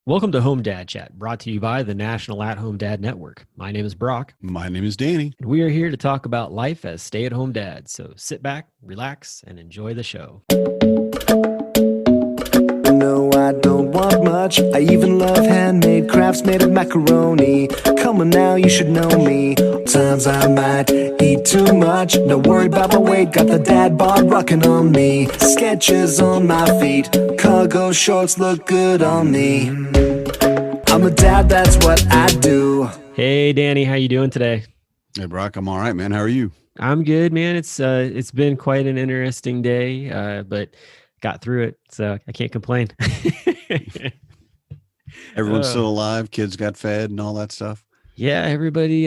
Welcome to Home Dad Chat, brought to you by the National At Home Dad Network. My name is Brock, My name is Danny. and we are here to talk about life as stay-at-home dads. So sit back, relax, and enjoy the show. No, I don't want much. I even love handmade crafts made of macaroni. Come on now, you should know me. Times I might eat too much. No worry about my weight. Got the dad bod rocking on me. Sketches on my feet. Cargo shorts look good on me. I'm a dad, that's what I do. Hey, Danny, how you doing today? Hey, Brock, I'm all right, man. How are you? I'm good, man. It's been quite an interesting day, but got through it, so I can't complain. Everyone's still alive. Kids got fed and all that stuff. Yeah, everybody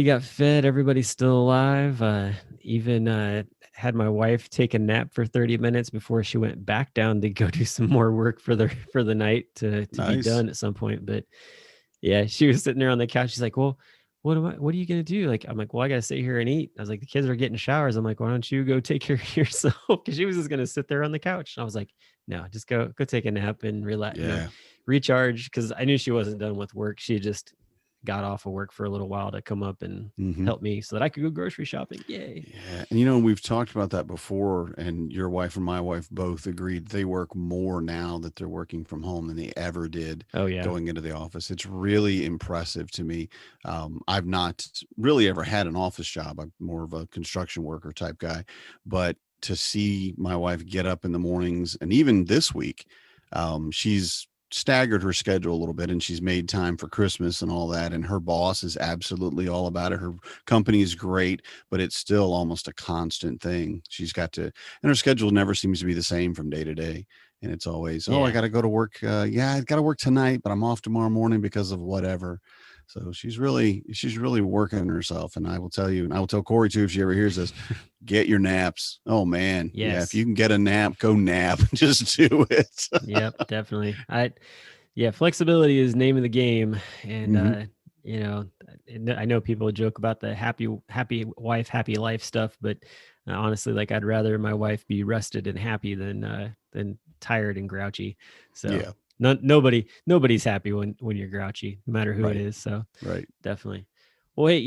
got fed. Everybody's still alive. Even had my wife take a nap for 30 minutes before she went back down to go do some more work for the night to be done at some point. But yeah, she was sitting there on the couch. She's like, "Well, what are you gonna do?" Like, I'm like, "Well, I gotta sit here and eat." I was like, "The kids are getting showers." I'm like, "Why don't you go take care of yourself?" Because she was just gonna sit there on the couch. And I was like, "No, just go take a nap and relax, recharge." Because I knew she wasn't done with work. She just got off of work for a little while to come up and help me so that I could go grocery shopping. Yay. Yeah. And we've talked about that before, and your wife and my wife both agreed they work more now that they're working from home than they ever did going into the office. It's really impressive to me. I've not really ever had an office job. I'm more of a construction worker type guy, but to see my wife get up in the mornings, and even this week, she's staggered her schedule a little bit, and she's made time for Christmas and all that, and her boss is absolutely all about it. Her company is great, but it's still almost a constant thing. She's got to, and her schedule never seems to be the same from day to day, and it's always I got to go to work. I got to work tonight, but I'm off tomorrow morning because of whatever. So she's really working herself. And I will tell you, and I will tell Corey too, if she ever hears this, get your naps. Oh man. Yes. Yeah. If you can get a nap, go nap. Just do it. Yep, definitely. Flexibility is name of the game. And, I know people joke about the happy wife, happy life stuff, but honestly, like I'd rather my wife be rested and happy than tired and grouchy. So yeah. Nobody's happy when you're grouchy, no matter who it is. So definitely. Well, hey,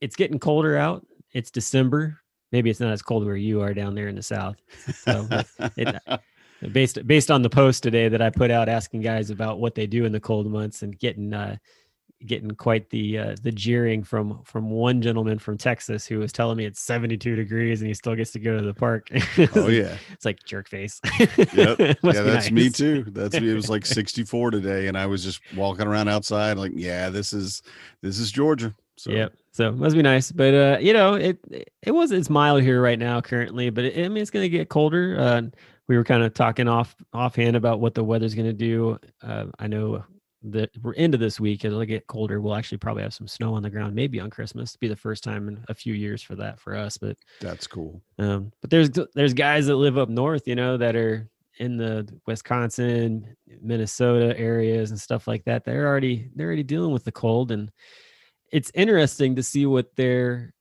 it's getting colder out. It's December. Maybe it's not as cold where you are down there in the South. So based on the post today that I put out asking guys about what they do in the cold months and getting quite the jeering from one gentleman from Texas who was telling me it's 72 degrees and he still gets to go to the park. Oh yeah. It's like jerk face. Yep. Yeah, that's nice. Me too. It was like 64 today, and I was just walking around outside like, yeah, this is Georgia. So yep. So it must be nice. But it's mild here right now currently, but it's gonna get colder. We were kind of talking offhand about what the weather's gonna do. I know that we're into this week, it'll get colder. We'll actually probably have some snow on the ground, maybe on Christmas. It'll be the first time in a few years for that for us. But that's cool. But there's guys that live up north, that are in the Wisconsin, Minnesota areas and stuff like that. They're already dealing with the cold, and it's interesting to see what their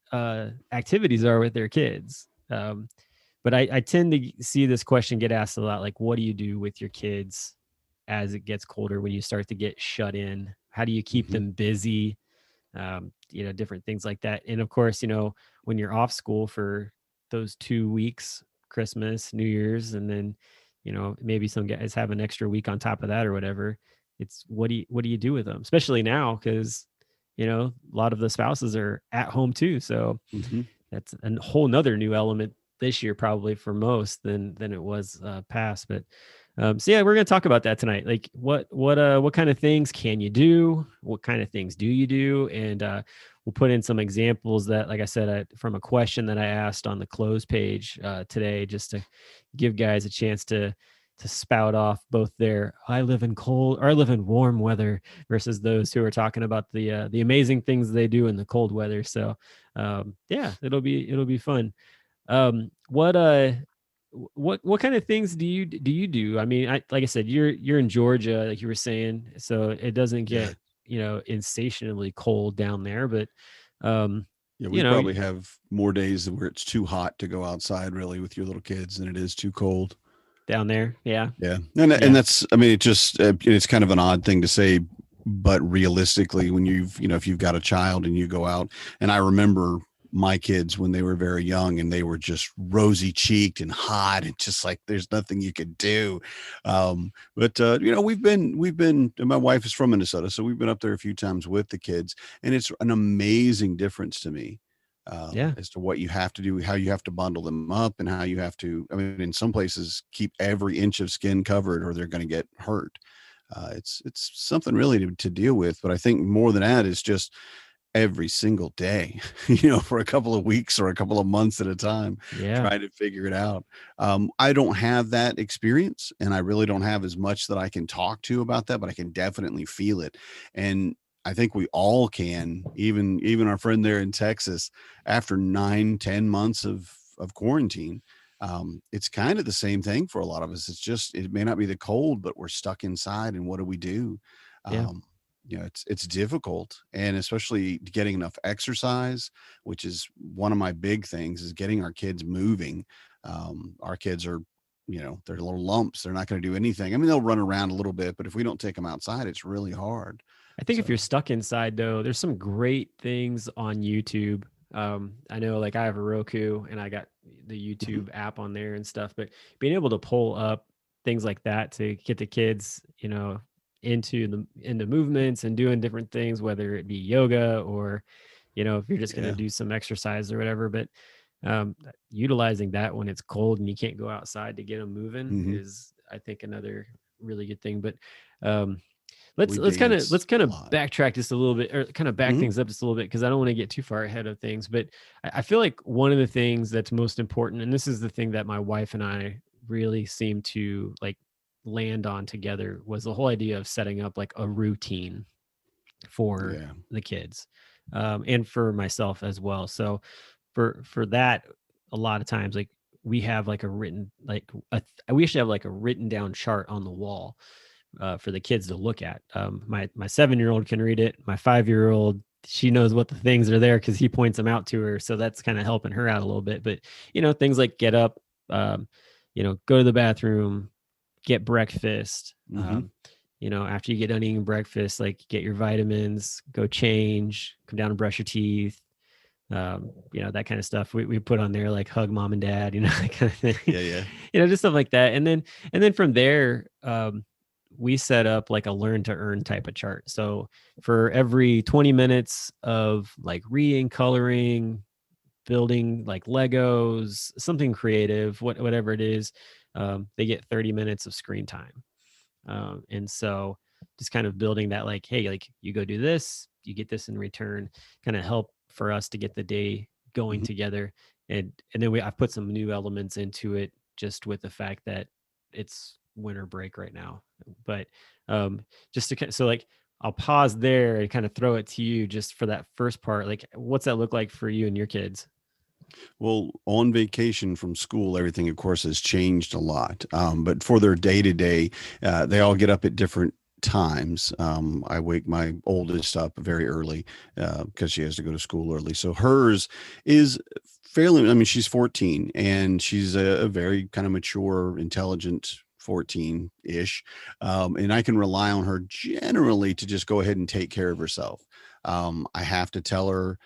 activities are with their kids. But I tend to see this question get asked a lot, like, what do you do with your kids as it gets colder when you start to get shut in? How do you keep them busy? Different things like that. And of course, when you're off school for those 2 weeks, Christmas, New Year's, and then, maybe some guys have an extra week on top of that or whatever. It's what do you do with them? Especially now, because, a lot of the spouses are at home too. So that's a whole nother new element this year, probably for most than it was past. But we're going to talk about that tonight. Like what kind of things can you do? What kind of things do you do? And we'll put in some examples that, like I said, from a question that I asked on the close page today, just to give guys a chance to spout off both their I live in cold or I live in warm weather versus those who are talking about the amazing things they do in the cold weather. So it'll be fun. What kind of things do you do? I mean, like I said, you're in Georgia, like you were saying, so it doesn't get insatiably cold down there, but we probably have more days where it's too hot to go outside really with your little kids than it is too cold. down there. Yeah. And that's, I mean, it just, it's kind of an odd thing to say, but realistically, when if you've got a child and you go out, and I remember my kids when they were very young and they were just rosy cheeked and hot and just like there's nothing you could do. But we've been, my wife is from Minnesota, so we've been up there a few times with the kids, and it's an amazing difference to me as to what you have to do, how you have to bundle them up, and how you have to, I mean, in some places keep every inch of skin covered or they're going to get hurt. It's something really to deal with, but I think more than that is just every single day, for a couple of weeks or a couple of months at a time, trying to figure it out. I don't have that experience, and I really don't have as much that I can talk to about that, but I can definitely feel it. And I think we all can, even our friend there in Texas, after 9-10 months of quarantine. It's kind of the same thing for a lot of us. It's just, it may not be the cold, but we're stuck inside, and what do we do? It's difficult, and especially getting enough exercise, which is one of my big things, is getting our kids moving. Our kids are, they're little lumps. They're not going to do anything. I mean, they'll run around a little bit, but if we don't take them outside, it's really hard. I think if you're stuck inside, though, there's some great things on YouTube. I know, like, I have a Roku and I got the YouTube app on there and stuff, but being able to pull up things like that to get the kids, into movements and doing different things, whether it be yoga or, if you're just going to do some exercise or whatever, but utilizing that when it's cold and you can't go outside to get them moving is, I think, another really good thing. But let's kind of backtrack just a little bit, or kind of back things up just a little bit, because I don't want to get too far ahead of things. But I feel like one of the things that's most important, and this is the thing that my wife and I really seem to like land on together, was the whole idea of setting up like a routine for the kids, and for myself as well. So for that, a lot of times, like, we have like a written, we should have like a written down chart on the wall for the kids to look at. My 7-year-old can read it. My 5-year-old, she knows what the things are there because he points them out to her. So that's kind of helping her out a little bit. But, things like get up, go to the bathroom, get breakfast. After you get done eating breakfast, like, get your vitamins, go change, come down and brush your teeth. That kind of stuff we put on there, like hug mom and dad, that kind of thing. Just stuff like that. And then from there, we set up like a learn to earn type of chart. So for every 20 minutes of like reading, coloring, building like Legos, something creative, whatever it is, they get 30 minutes of screen time. And so just kind of building that, like, hey, like, you go do this, you get this in return, kind of help for us to get the day going together. And then I've put some new elements into it, just with the fact that it's winter break right now. But just to, so like, I'll pause there and kind of throw it to you just for that first part. Like, what's that look like for you and your kids? Well, on vacation from school, everything, of course, has changed a lot. But for their day-to-day, they all get up at different times. I wake my oldest up very early because she has to go to school early. So hers is fairly, I mean, she's 14 and she's a very kind of mature, intelligent 14-ish. And I can rely on her generally to just go ahead and take care of herself. I have to tell her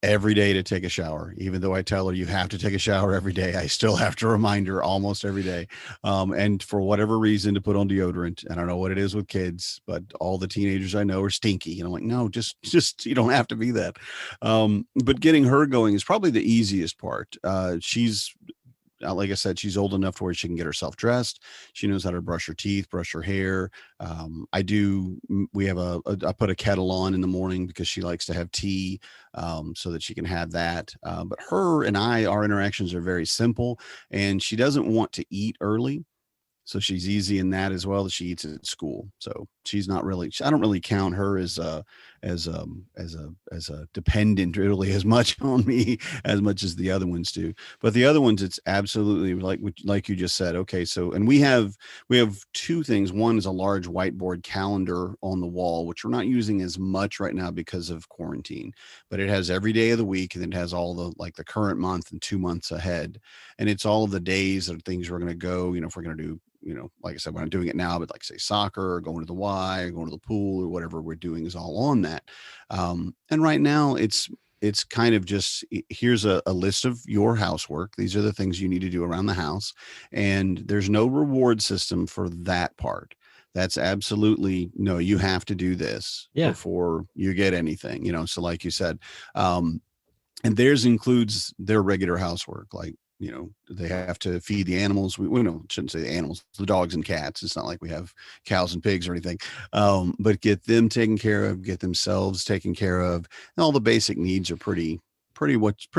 every day to take a shower. Even though I tell her you have to take a shower every day, I still have to remind her almost every day. And for whatever reason, to put on deodorant. I don't know what it is with kids, but all the teenagers I know are stinky. And I'm like, no, just you don't have to be that. But getting her going is probably the easiest part. She's, like I said, she's old enough to where she can get herself dressed. She knows how to brush her teeth, brush her hair. I put a kettle on in the morning because she likes to have tea, so that she can have that. But her and our interactions are very simple, and she doesn't want to eat early. So she's easy in that as well, as she eats at school. So she's not really, I don't really count her as a dependent really as much on me as much as the other ones do. But the other ones, it's absolutely like you just said. Okay, so and we have two things. One is a large whiteboard calendar on the wall, which we're not using as much right now because of quarantine, but it has every day of the week, and it has all the like the current month and 2 months ahead, and it's all of the days of things we're going to go. If we're going to do, like I said, we're not doing it now, but like say soccer or going to the Y or going to the pool or whatever we're doing is all on that. And right now it's kind of just, here's a list of your housework. These are the things you need to do around the house. And there's no reward system for that part. That's absolutely no, you have to do this before you get anything, So like you said, and theirs includes their regular housework. Like, they have to feed the animals. We shouldn't say the animals, the dogs and cats. It's not like we have cows and pigs or anything, but get them taken care of, get themselves taken care of. And all the basic needs are pretty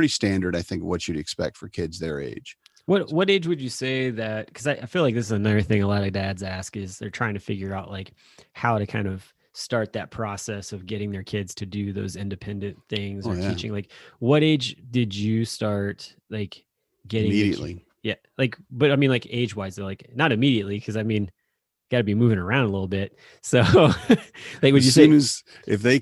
standard, I think, what you'd expect for kids their age. What age would you say that, because I feel like this is another thing a lot of dads ask, is they're trying to figure out like how to kind of start that process of getting their kids to do those independent things or teaching. Like, what age did you start like getting immediately? But I mean, like age wise, they're like not immediately, because I mean, got to be moving around a little bit. So like, would you say if they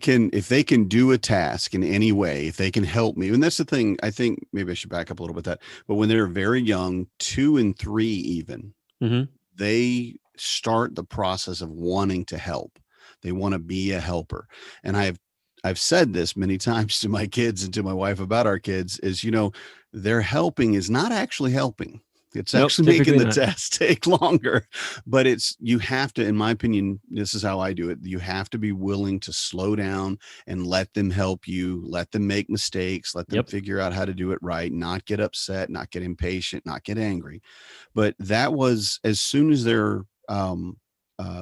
can do a task in any way, if they can help me, and that's the thing, I think maybe I should back up a little bit that, but when they're very young, 2 and 3 even, they start the process of wanting to help. They want to be a helper. And I've said this many times to my kids and to my wife about our kids is, their helping is not actually helping. It's actually making the test take longer, but you have to, in my opinion, this is how I do it. You have to be willing to slow down and let them help you, let them make mistakes, let them figure out how to do it right, not get upset, not get impatient, not get angry. But that was as soon as they're,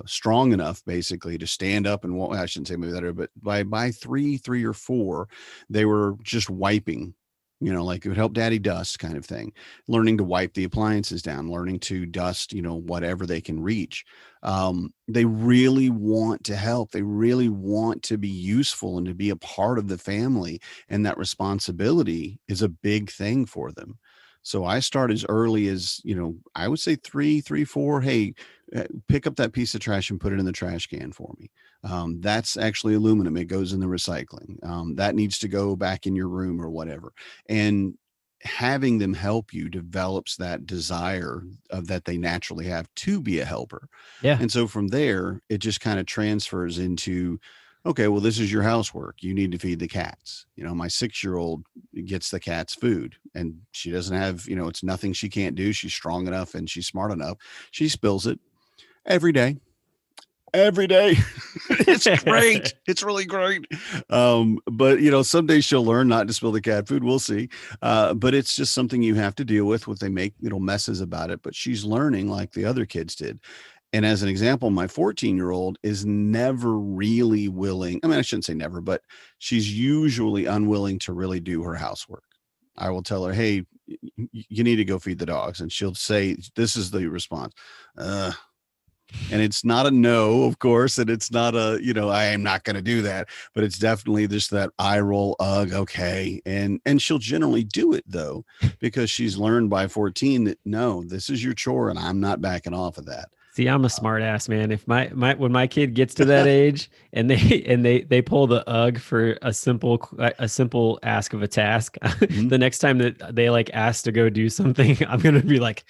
strong enough basically to stand up and walk. I shouldn't say maybe that, but by 3 or 4, they were just wiping, like it would help daddy dust kind of thing, learning to wipe the appliances down, learning to dust, whatever they can reach. They really want to help. They really want to be useful and to be a part of the family. And that responsibility is a big thing for them. So I start as early as, I would say 3, 4, hey, pick up that piece of trash and put it in the trash can for me. That's actually aluminum. It goes in the recycling. That needs to go back in your room or whatever. And having them help you develops that desire that they naturally have to be a helper. Yeah. And so from there, it just kind of transfers into, okay, well, this is your housework. You need to feed the cats. My 6-year-old gets the cats food, and she doesn't have, it's nothing she can't do. She's strong enough and she's smart enough. She spills it every day. It's great. It's really great. But some days she'll learn not to spill the cat food. We'll see. But it's just something you have to deal with they make messes about it, but she's learning like the other kids did. And as an example, my 14-year-old is never really willing. I mean, I shouldn't say never, but she's usually unwilling to really do her housework. I will tell her, hey, you need to go feed the dogs. And she'll say, this is the response. And it's not a no, of course. And it's not a, I am not going to do that, but it's definitely just that eye roll, okay. And she'll generally do it though, because she's learned by 14 that no, this is your chore and I'm not backing off of that. See, I'm a smart ass, man. If when my kid gets to that age and they pull the UGG for a simple ask of a task, the next time that they like ask to go do something, I'm gonna be like,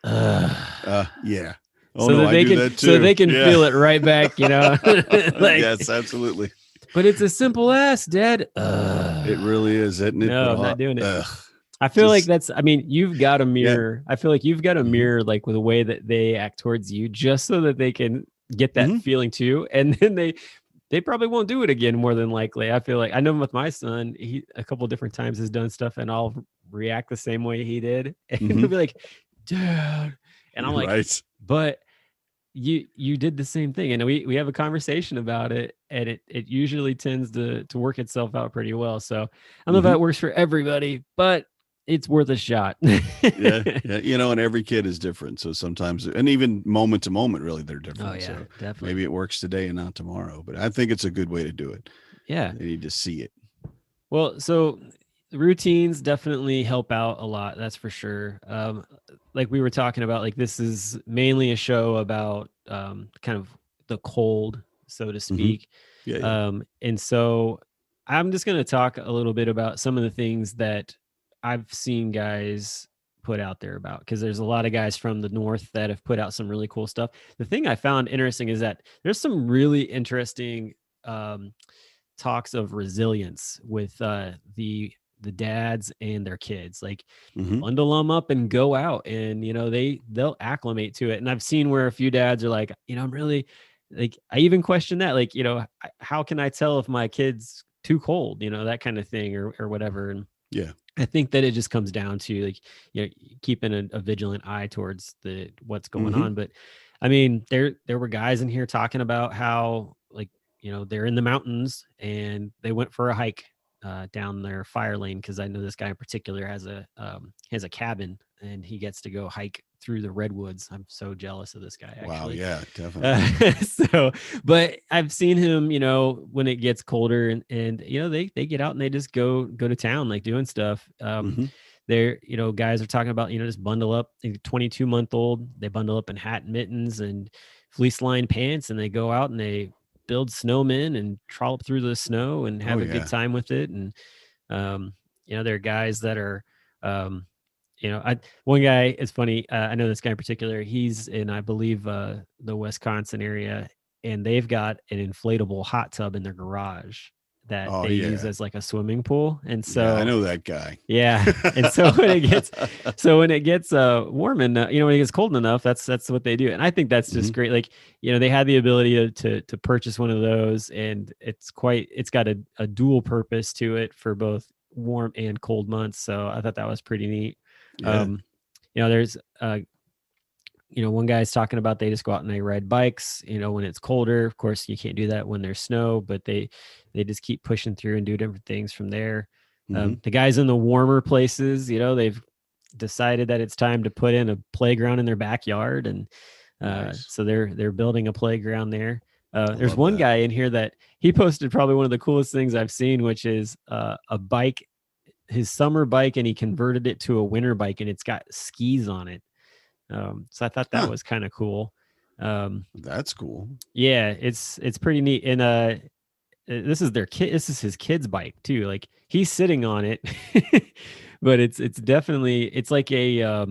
yeah. Oh, so they can feel it right back, yes, absolutely. But it's a simple ask, Dad. It really is, isn't it? No, I'm not doing it. I feel like you've got to mirror. Yeah. I feel like you've got to mirror like with the way that they act towards you, just so that they can get that feeling too. And then they probably won't do it again, more than likely. I feel like I know with my son, he a couple of different times has done stuff and I'll react the same way he did. And he'll be like, Dad. And I'm like, right. But you did the same thing. And we have a conversation about it, and it usually tends to work itself out pretty well. So I don't know if that works for everybody, but it's worth a shot. yeah. And every kid is different. So sometimes, and even moment to moment, really, they're different. Oh yeah, so definitely. Maybe it works today and not tomorrow, but I think it's a good way to do it. Yeah. You need to see it. Well, so routines definitely help out a lot. That's for sure. Like we were talking about, like this is mainly a show about kind of the cold, so to speak. And so I'm just going to talk a little bit about some of the things that I've seen guys put out there about, because there's a lot of guys from the north that have put out some really cool stuff. The thing I found interesting is that there's some really interesting talks of resilience with the dads and their kids. Like bundle them up and go out, and they'll acclimate to it. And I've seen where a few dads are like, I'm really like, I even question that, like, how can I tell if my kid's too cold, that kind of thing, or whatever. And yeah, I think that it just comes down to like, keeping a vigilant eye towards what's going on. But I mean, there were guys in here talking about how, like, they're in the mountains and they went for a hike down their fire lane, because I know this guy in particular has a cabin, and he gets to go hike through the redwoods. I'm so jealous of this guy, actually. Wow, yeah, definitely. But I've seen him, when it gets colder, and they get out and they just go to town, like doing stuff. They're, guys are talking about, just bundle up. 22-month-old, they bundle up in hat and mittens and fleece lined pants, and they go out and they build snowmen and trollop through the snow and have a good time with it. And there are guys that are one guy is funny. I know this guy in particular. He's in, I believe, the Wisconsin area, and they've got an inflatable hot tub in their garage that they use as like a swimming pool. And so I know that guy. Yeah. And so when it gets warm enough, when it gets cold enough, that's what they do. And I think that's just great. Like, they had the ability to purchase one of those, and it's got a dual purpose to it for both warm and cold months. So I thought that was pretty neat. Yeah. There's one guy's talking about they just go out and they ride bikes, when it's colder. Of course, you can't do that when there's snow, but they just keep pushing through and do different things from there. The guys in the warmer places, they've decided that it's time to put in a playground in their backyard. And so they're building a playground there. There's one guy in here that he posted probably one of the coolest things I've seen, which is a bike, his summer bike, and he converted it to a winter bike, and it's got skis on it. So I thought that was kind of cool. That's cool. Yeah, it's pretty neat. And this is their kid. This is his kid's bike too. Like, he's sitting on it, but it's definitely, it's like a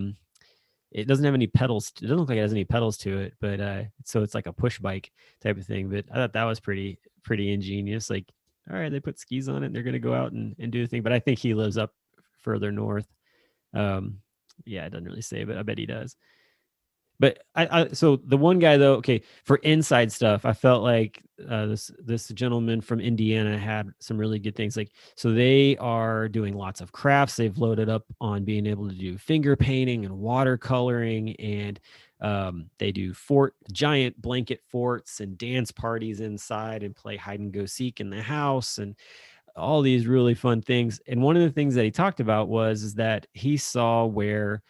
it doesn't have any pedals. It doesn't look like it has any pedals to it, but so it's like a push bike type of thing. But I thought that was pretty ingenious. Like, all right, they put skis on it, and they're gonna go out and do the thing. But I think he lives up further north. Yeah, it doesn't really say, but I bet he does. But so the one guy though, okay, for inside stuff, I felt like this gentleman from Indiana had some really good things. Like, so they are doing lots of crafts. They've loaded up on being able to do finger painting and watercoloring, and they do giant blanket forts and dance parties inside, and play hide and go seek in the house, and all these really fun things. And one of the things that he talked about is that he saw where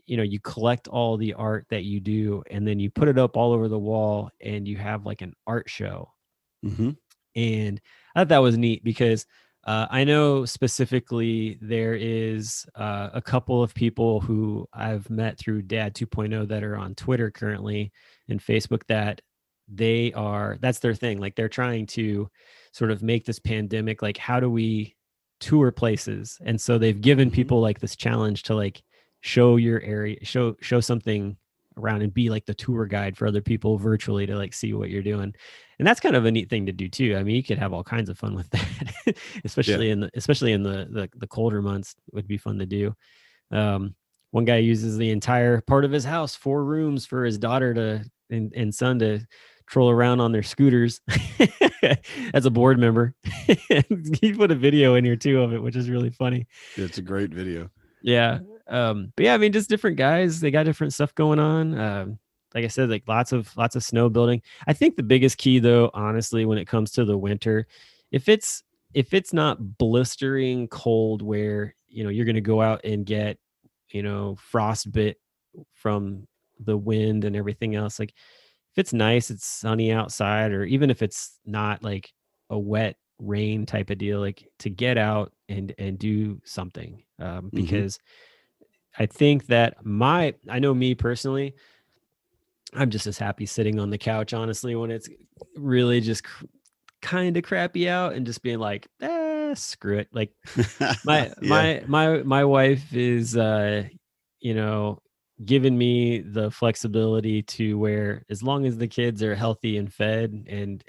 you collect all the art that you do, and then you put it up all over the wall, and you have like an art show. And I thought that was neat, because I know specifically there is a couple of people who I've met through Dad 2.0 that are on Twitter currently and Facebook, that that's their thing. Like, they're trying to sort of make this pandemic, like, how do we tour places? And so they've given people like this challenge to like show your area, show something around, and be like the tour guide for other people virtually to like see what you're doing. And that's kind of a neat thing to do too. I mean, you could have all kinds of fun with that, especially in the colder months. It would be fun to do. One guy uses the entire part of his house, 4 rooms, for his daughter and son to troll around on their scooters as a board member. He put a video in here too of it, which is really funny. It's a great video. Yeah. But yeah, I mean, just different guys, they got different stuff going on. Like I said, like lots of snow building. I think the biggest key though, honestly, when it comes to the winter, if it's not blistering cold where you're going to go out and get, frostbite from the wind and everything else. Like if it's nice, it's sunny outside, or even if it's not like a wet rain type of deal, like to get out and do something. Because I think that I know me personally, I'm just as happy sitting on the couch, honestly, when it's really just kind of crappy out and just being like, screw it. Like my wife is, giving me the flexibility to where, as long as the kids are healthy and fed and,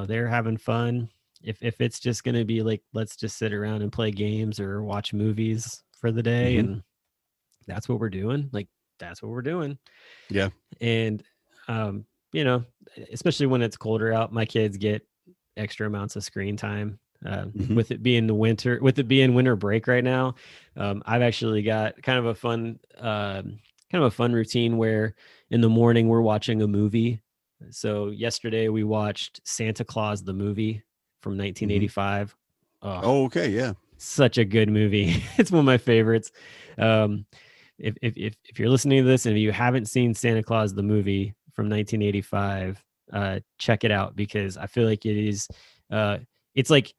they're having fun, if it's just going to be like, let's just sit around and play games or watch movies for the day. And that's what we're doing. Like, that's what we're doing. Yeah. And, especially when it's colder out, my kids get extra amounts of screen time. With it being winter break right now, I've actually got kind of a fun routine where in the morning we're watching a movie. So yesterday we watched Santa Claus the movie from 1985. Oh, okay, yeah, such a good movie. It's one of my favorites. If you're listening to this and you haven't seen Santa Claus the movie from 1985, check it out, because I feel like it is it's like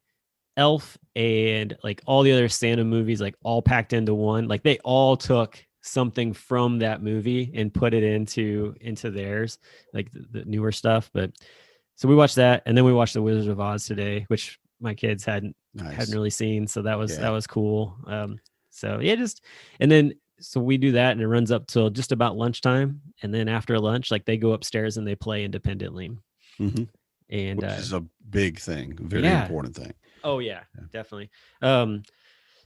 Elf and like all the other Santa movies, like all packed into one. Like they all took something from that movie and put it into theirs, like the newer stuff. But so we watched that, and then we watched The Wizard of Oz today, which my kids hadn't really seen, so that was cool. So we do that, and it runs up till just about lunchtime, and then after lunch, like they go upstairs and they play independently. And which is a big thing, very important thing. Oh yeah, definitely.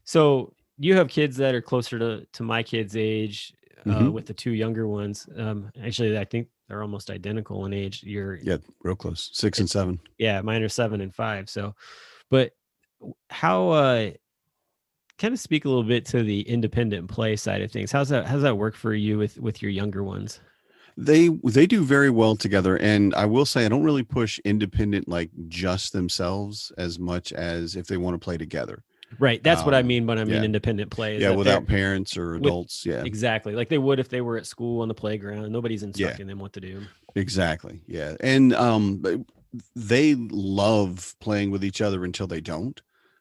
So you have kids that are closer to my kids' age, with the two younger ones. Actually, I think they're almost identical in age. Real close, 6 and 7. Yeah, mine are 7 and 5. So, but how? Kind of speak a little bit to the independent play side of things. How's that work for you with your younger ones? They do very well together, and I will say I don't really push independent like just themselves as much as if they want to play together. Right, that's what I mean when I mean independent play. Yeah, without parents or adults. Exactly, like they would if they were at school on the playground. Nobody's instructing them what to do. Exactly. Yeah, and they love playing with each other until they don't.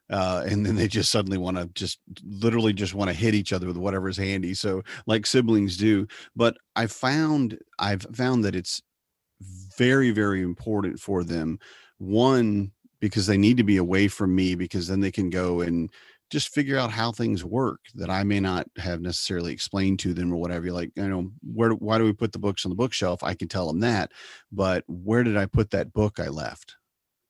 And then they just suddenly want to literally want to hit each other with whatever's handy. So like siblings do, but I've found that it's very, very important for them. One, because they need to be away from me, because then they can go and just figure out how things work that I may not have necessarily explained to them or whatever. Like, why do we put the books on the bookshelf? I can tell them that, but where did I put that book I left?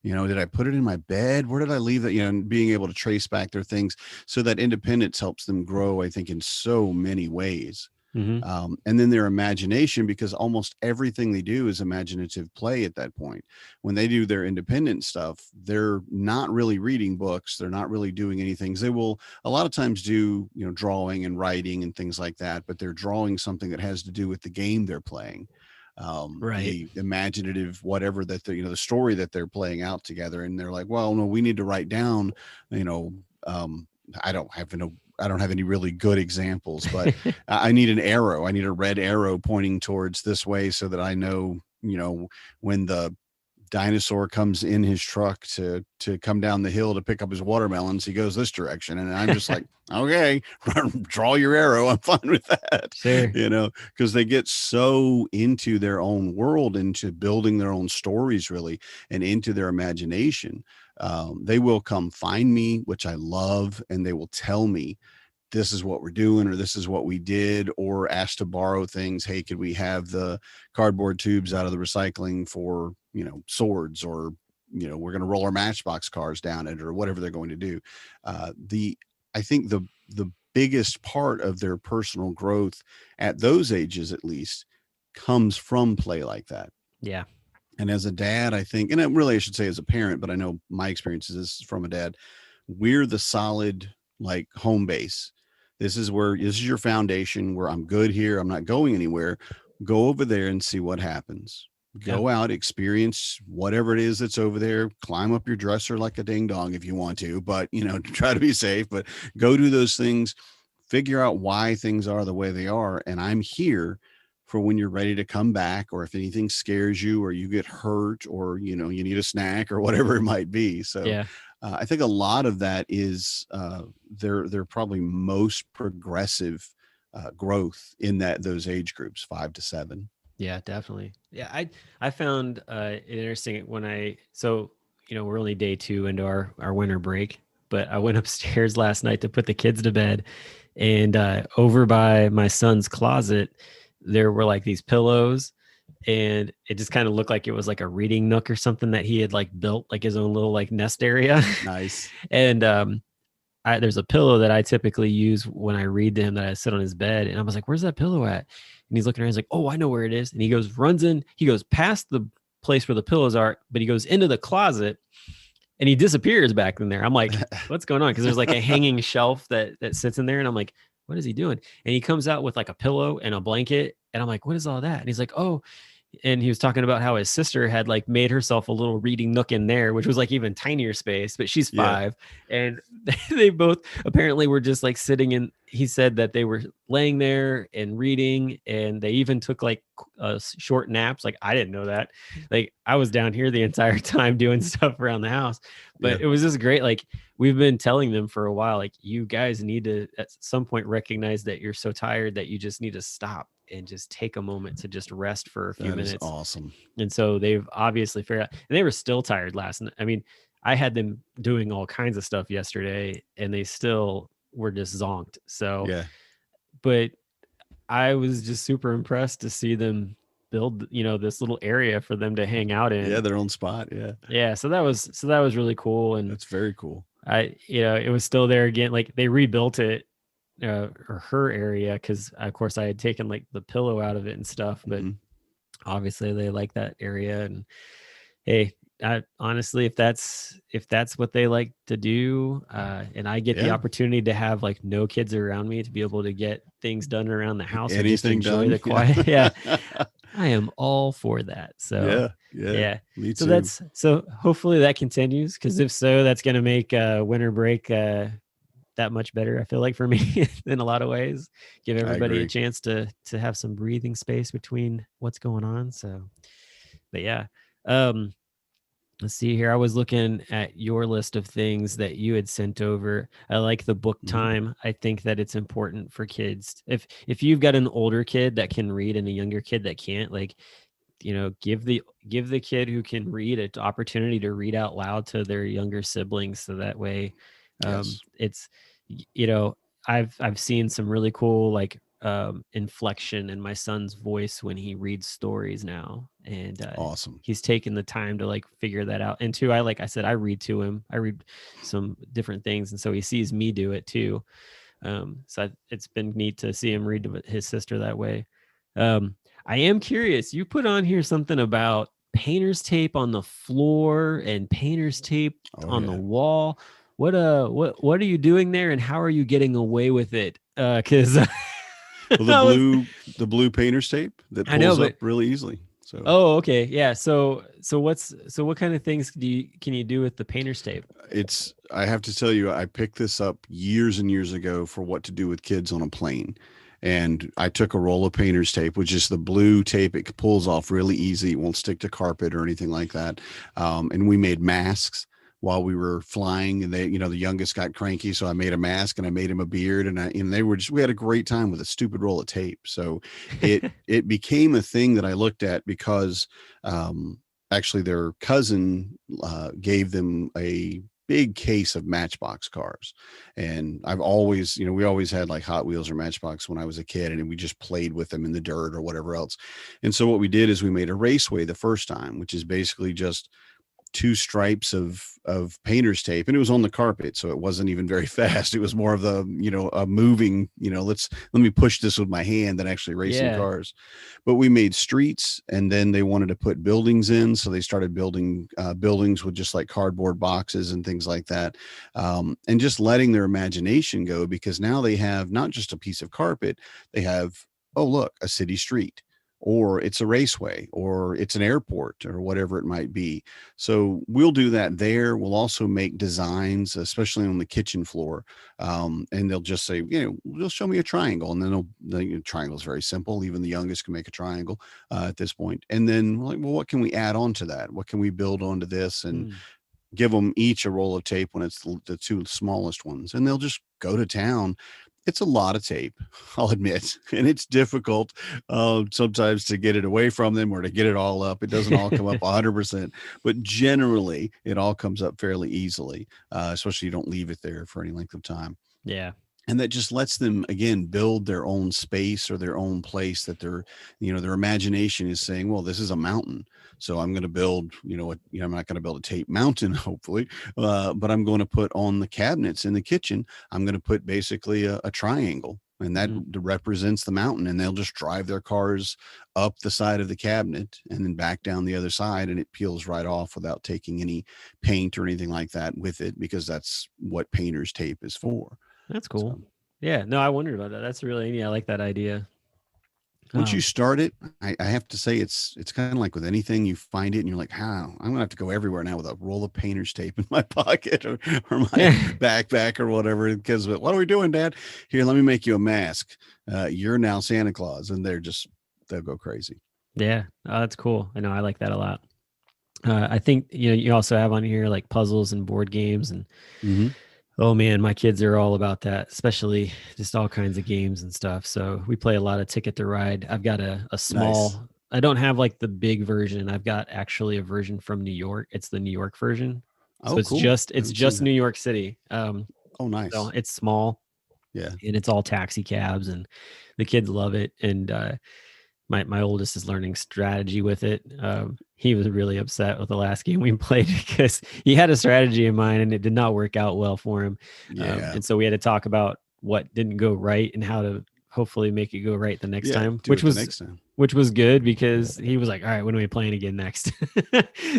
Did I put it in my bed? Where did I leave that? And being able to trace back their things, so that independence helps them grow, I think, in so many ways. And then their imagination, because almost everything they do is imaginative play at that point. When they do their independent stuff, they're not really reading books. They're not really doing anything. They will a lot of times do, drawing and writing and things like that, but they're drawing something that has to do with the game they're playing. The imaginative, whatever that the story that they're playing out together, and they're like, well, no, we need to write down, I don't have any really good examples, but I need an arrow. I need a red arrow pointing towards this way, so that I know, when the dinosaur comes in his truck to come down the hill to pick up his watermelons, he goes this direction. And I'm just like, okay, draw your arrow. I'm fine with that. Sure. Because they get so into their own world, into building their own stories, really, and into their imagination. They will come find me, which I love, and they will tell me, this is what we're doing, or this is what we did, or ask to borrow things. Hey, could we have the cardboard tubes out of the recycling for, swords, or, we're going to roll our Matchbox cars down it, or whatever they're going to do. I think the biggest part of their personal growth at those ages, at least, comes from play like that. Yeah. And as a dad, I think, and I should say as a parent, but I know my experience is from a dad, we're the solid, like, home base. This is your foundation, where I'm good here. I'm not going anywhere. Go over there and see what happens. Go out, experience whatever it is that's over there, climb up your dresser like a ding dong if you want to, but try to be safe, but go do those things, figure out why things are the way they are. And I'm here for when you're ready to come back, or if anything scares you or you get hurt, or, you need a snack or whatever it might be. So yeah. I think a lot of that is they're probably most progressive growth in those age groups, 5 to 7. Yeah, definitely. Yeah, I found it interesting when we're only day 2 into our winter break, but I went upstairs last night to put the kids to bed, and over by my son's closet, there were like these pillows, and it just kind of looked like it was like a reading nook or something that he had like built like his own little like nest area. Nice. And there's a pillow that I typically use when I read to him that I sit on his bed, and I was like, "Where's that pillow at?" And he's looking around. He's like, "Oh, I know where it is." And he goes past the place where the pillows are, but he goes into the closet and he disappears back in there. I'm like, "What's going on?" Because there's like a hanging shelf that sits in there, and I'm like, "What is he doing?" And he comes out with like a pillow and a blanket, and I'm like, "What is all that?" And he's like, "Oh." And he was talking about how his sister had like made herself a little reading nook in there, which was like even tinier space, but she's 5. Yeah. And they both apparently were just like sitting in, he said that they were laying there and reading, and they even took like short naps. Like, I didn't know that. Like, I was down here the entire time doing stuff around the house, but it was just great. Like, we've been telling them for a while, like, you guys need to at some point recognize that you're so tired that you just need to stop and just take a moment to just rest for a few minutes. That is awesome. And so they've obviously figured out, and they were still tired last night. I mean, I had them doing all kinds of stuff yesterday, and they still were just zonked. So, but I was just super impressed to see them build, this little area for them to hang out in. Yeah, their own spot. Yeah. Yeah. So that was really cool. And that's very cool. It was still there again. Like, they rebuilt it. Or her area, because of course I had taken like the pillow out of it and stuff, but obviously they like that area. And hey, honestly, if that's what they like to do, and I get the opportunity to have like no kids around me to be able to get things done around the house, and just enjoy the quiet, I am all for that. So yeah, me too. So hopefully that continues, because if so, that's going to make winter break that much better, I feel like, for me in a lot of ways. Give everybody a chance to have some breathing space between what's going on. So, but yeah, let's see here. I was looking at your list of things that you had sent over. I like the book time. I think that it's important for kids. If you've got an older kid that can read and a younger kid that can't, like, give the kid who can read an opportunity to read out loud to their younger siblings, so that way it's, I've seen some really cool like inflection in my son's voice when he reads stories now, and awesome. He's taken the time to like figure that out. And too, like I said, I read to him. I read some different things, and so he sees me do it too. So it's been neat to see him read to his sister that way. I am curious. You put on here something about painter's tape on the floor and painter's tape on the wall. What are you doing there, and how are you getting away with it? Because the blue painter's tape that pulls up really easily. So okay, yeah. So what kind of things can you do with the painter's tape? I have to tell you, I picked this up years and years ago for what to do with kids on a plane. And I took a roll of painter's tape, which is the blue tape. It pulls off really easy. It won't stick to carpet or anything like that. And we made masks while we were flying, and they, the youngest got cranky. So I made a mask and I made him a beard, and we had a great time with a stupid roll of tape. So it became a thing that I looked at because actually their cousin gave them a big case of Matchbox cars. And I've always, we always had like Hot Wheels or Matchbox when I was a kid, and we just played with them in the dirt or whatever else. And so what we did is we made a raceway the first time, which is basically just 2 stripes of painter's tape, and it was on the carpet, so it wasn't even very fast. It was more of the a moving, let me push this with my hand than actually racing cars. But we made streets, and then they wanted to put buildings in, so they started building buildings with just like cardboard boxes and things like that, and just letting their imagination go, because now they have not just a piece of carpet, they have, oh look, a city street, or it's a raceway, or it's an airport, or whatever it might be. So we'll do that there. We'll also make designs, especially on the kitchen floor. And they'll just say, they'll show me a triangle, and then the triangle is very simple. Even the youngest can make a triangle at this point. And then we're like, well, what can we add on to that? What can we build onto this? And give them each a roll of tape when it's the two smallest ones, and they'll just go to town. It's a lot of tape, I'll admit, and it's difficult sometimes to get it away from them or to get it all up. It doesn't all come up 100%, but generally it all comes up fairly easily, especially you don't leave it there for any length of time. Yeah. And that just lets them, again, build their own space or their own place that their imagination is saying, well, this is a mountain. So I'm going to build, I'm not going to build a tape mountain, hopefully, but I'm going to put on the cabinets in the kitchen, I'm going to put basically a triangle, and that represents the mountain. And they'll just drive their cars up the side of the cabinet and then back down the other side, and it peels right off without taking any paint or anything like that with it, because that's what painter's tape is for. That's cool. So, yeah, no, I wondered about that. That's really neat. I like that idea. Once you start it, I have to say it's kind of like with anything, you find it and you're like, I'm gonna have to go everywhere now with a roll of painter's tape in my pocket or my backpack or whatever. Because what are we doing, Dad? Here, let me make you a mask. You're now Santa Claus, and they'll go crazy. Yeah, that's cool. I know, I like that a lot. I think you also have on here like puzzles and board games and. Oh man, my kids are all about that, especially just all kinds of games and stuff. So we play a lot of Ticket to Ride. I've got a small, nice. I don't have like the big version. I've got actually a version from New York. It's the New York version. So it's cool. just New York City. Oh, nice. So it's small. Yeah. And it's all taxi cabs, and the kids love it. And my oldest is learning strategy with it. He was really upset with the last game we played because he had a strategy in mind and it did not work out well for him. Yeah. And so we had to talk about what didn't go right and how to hopefully make it go right the next time, which was good, because he was like, all right, when are we playing again next?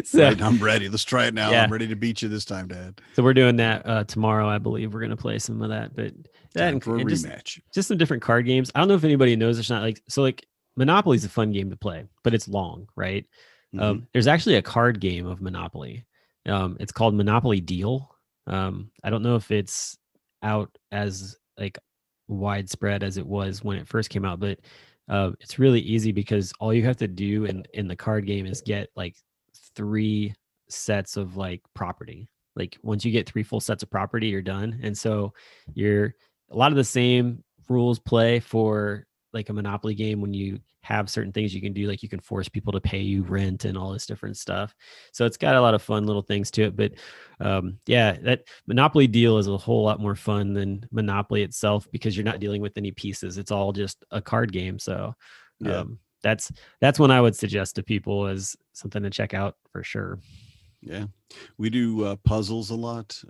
So right, I'm ready. Let's try it now. Yeah. I'm ready to beat you this time, Dad. So we're doing that tomorrow. I believe we're going to play some of that, but that for a rematch. Just some different card games. I don't know if anybody knows it's not like Monopoly is a fun game to play, but it's long, right? There's actually a card game of Monopoly. It's called Monopoly Deal. I don't know if it's out as like widespread as it was when it first came out, but it's really easy because all you have to do in the card game is get like 3 sets of like property. Like once you get 3 full sets of property, you're done. And so a lot of the same rules play for like a Monopoly game. When you have certain things you can do, like you can force people to pay you rent and all this different stuff. So it's got a lot of fun little things to it. But that Monopoly Deal is a whole lot more fun than Monopoly itself, because you're not dealing with any pieces. It's all just a card game. So that's one I would suggest to people as something to check out for sure. Yeah, we do puzzles a lot.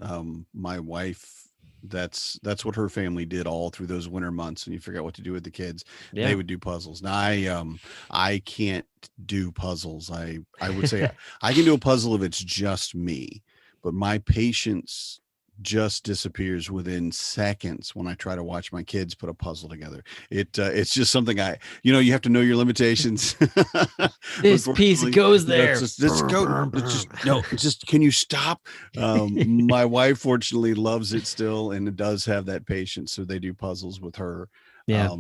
My wife, that's what her family did all through those winter months, and you figure out what to do with the kids. They would do puzzles. Now I can't do puzzles. I would say I can do a puzzle if it's just me, but my patience just disappears within seconds when I try to watch my kids put a puzzle together. It's just something you have to know your limitations. This piece goes there. Can you stop? My wife fortunately loves it still, and it does have that patience. So they do puzzles with her. Yeah.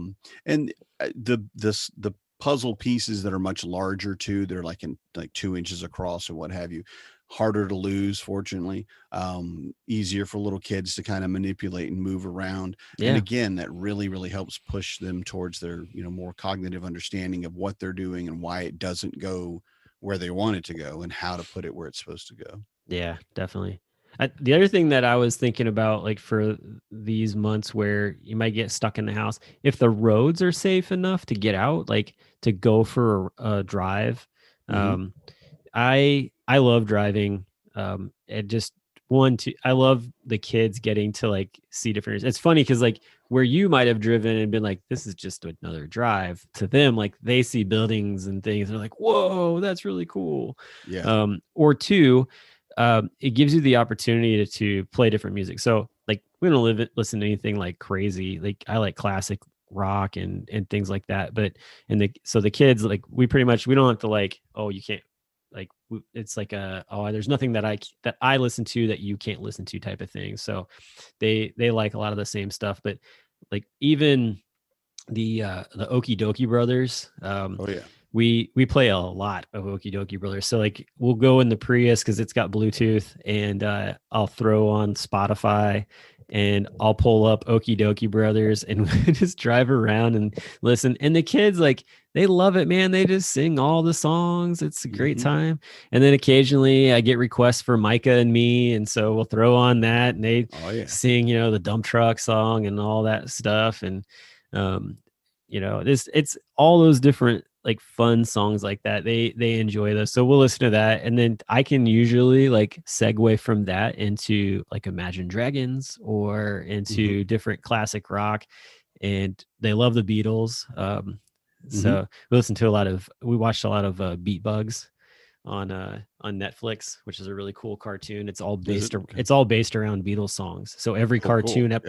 And the puzzle pieces that are much larger too, they're like 2 inches across or what have you. Harder to lose, fortunately. Easier for little kids to kind of manipulate and move around. Yeah. And again, that really, really helps push them towards their, more cognitive understanding of what they're doing and why it doesn't go where they want it to go and how to put it where it's supposed to go. Yeah, definitely. The other thing that I was thinking about, like for these months where you might get stuck in the house, if the roads are safe enough to get out, like to go for a drive, I love driving. I love the kids getting to like see different. It's funny because like where you might have driven and been like, this is just another drive, to them, like they see buildings and things. They're like, whoa, that's really cool. Yeah. Or 2, it gives you the opportunity to play different music. So like we don't listen to anything like crazy. Like I like classic rock and things like that. But so the kids, like, we don't have to like, oh, you can't, like, it's like there's nothing that I listen to that you can't listen to type of thing. So they like a lot of the same stuff. But like even the Okie Dokie Brothers, we play a lot of Okie Dokie Brothers. So like we'll go in the Prius because it's got Bluetooth, and I'll throw on Spotify and I'll pull up Okie Dokie Brothers and just drive around and listen. And the kids, like, they love it, man. They just sing all the songs. It's a great time. And then occasionally I get requests for Micah and Me. And so we'll throw on that and they sing, the dump truck song and all that stuff. And, it's all those different like fun songs like that. They enjoy those. So we'll listen to that. And then I can usually like segue from that into like Imagine Dragons or into different classic rock. And they love the Beatles. So we watched a lot of Beat Bugs on Netflix, which is a really cool cartoon. It's all based around Beatles songs. So every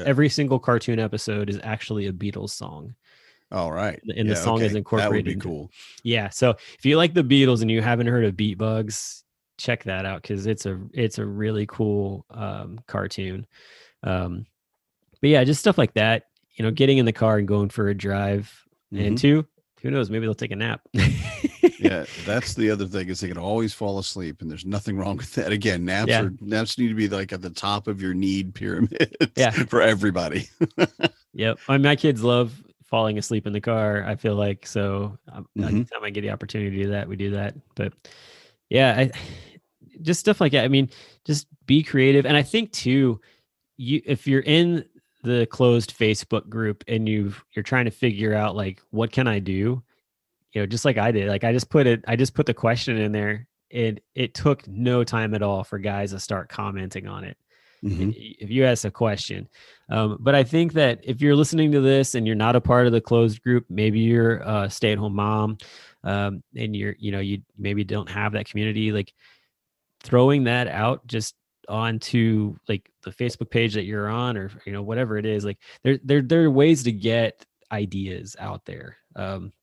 every single cartoon episode is actually a Beatles song. All right. And the song is incorporated. That would be cool. Yeah. So if you like the Beatles and you haven't heard of Beat Bugs, check that out because it's a really cool cartoon. But yeah, just stuff like that. Getting in the car and going for a drive. And who knows? Maybe they'll take a nap. Yeah, that's the other thing is they can always fall asleep, and there's nothing wrong with that. Again, naps need to be like at the top of your need pyramid. For everybody. Yep. My kids love falling asleep in the car, I feel like. So anytime I get the opportunity to do that, we do that. But yeah, just stuff like that. I mean, just be creative. And I think too, if you're in the closed Facebook group and you're trying to figure out like, what can I do? Just like I did, like I just put the question in there, and it took no time at all for guys to start commenting on it. If you ask a question. But I think that if you're listening to this and you're not a part of the closed group, maybe you're a stay-at-home mom, and you maybe don't have that community, like throwing that out just onto like the Facebook page that you're on, or whatever it is, like there are ways to get ideas out there,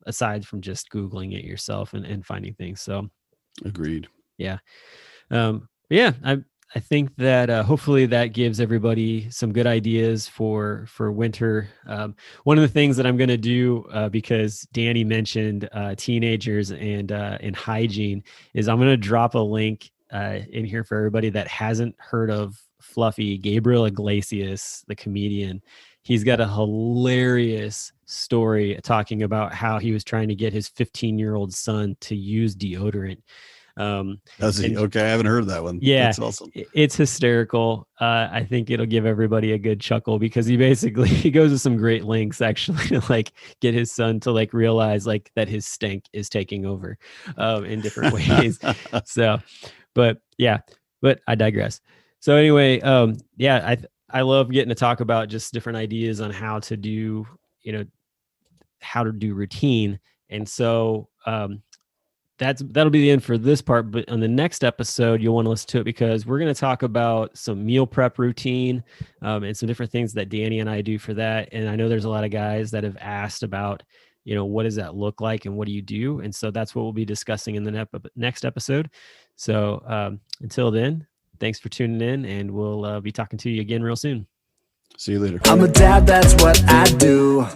aside from just Googling it yourself and finding things. So agreed. Yeah. I think that hopefully that gives everybody some good ideas for winter. One of the things that I'm going to do, because Danny mentioned teenagers and hygiene, is I'm going to drop a link in here for everybody that hasn't heard of Fluffy. Gabriel Iglesias, the comedian, he's got a hilarious story talking about how he was trying to get his 15-year-old son to use deodorant. Does he? Okay, I haven't heard that one. Yeah, that's awesome. It's hysterical. I think it'll give everybody a good chuckle because he goes to some great lengths actually to like get his son to like realize like that his stank is taking over in different ways. So, but I digress. So anyway, I love getting to talk about just different ideas on how to do routine. And so that'll be the end for this part. But on the next episode, you'll want to listen to it because we're going to talk about some meal prep routine and some different things that Danny and I do for that. And I know there's a lot of guys that have asked about, what does that look like and what do you do? And so that's what we'll be discussing in the next episode. So until then, thanks for tuning in, and we'll be talking to you again real soon. See you later. I'm a dad, that's what I do.